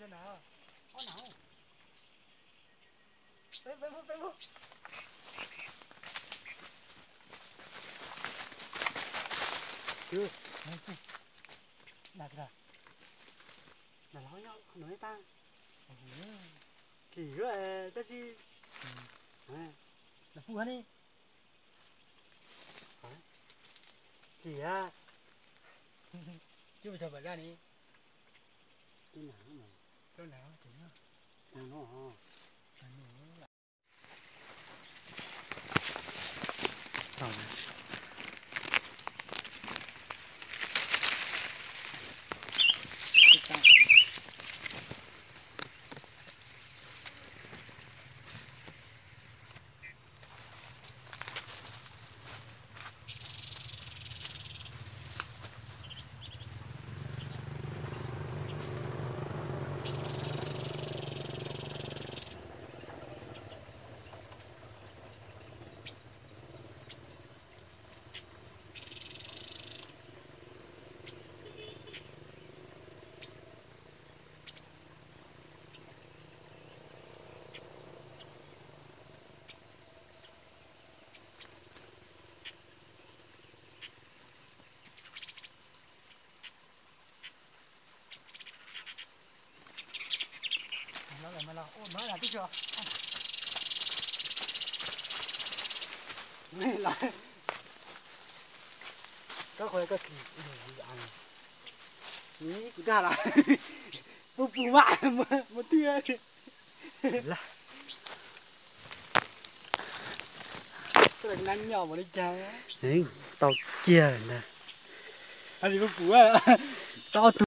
cho nào. Có nào. Bên vô. Chưa. Đặt ra. Là nói nhau, không nói ta. Kỳ quá à, chắc chi. Là phu hắn đi. Kỳ à. Chứ bây giờ phải ra đi. Cái nào mà. Chỗ nào chính á. Nào nó hả? Mà là ôi mới là cái chưa. Mày lại. Có khỏe có kỳ ăn. Ní cũng ra là bố bù mạ mà tươi. Là cái này năn nhỏ mà đi chào á. đấy tao chia rồi nè. Anh thì bố bù á. Tao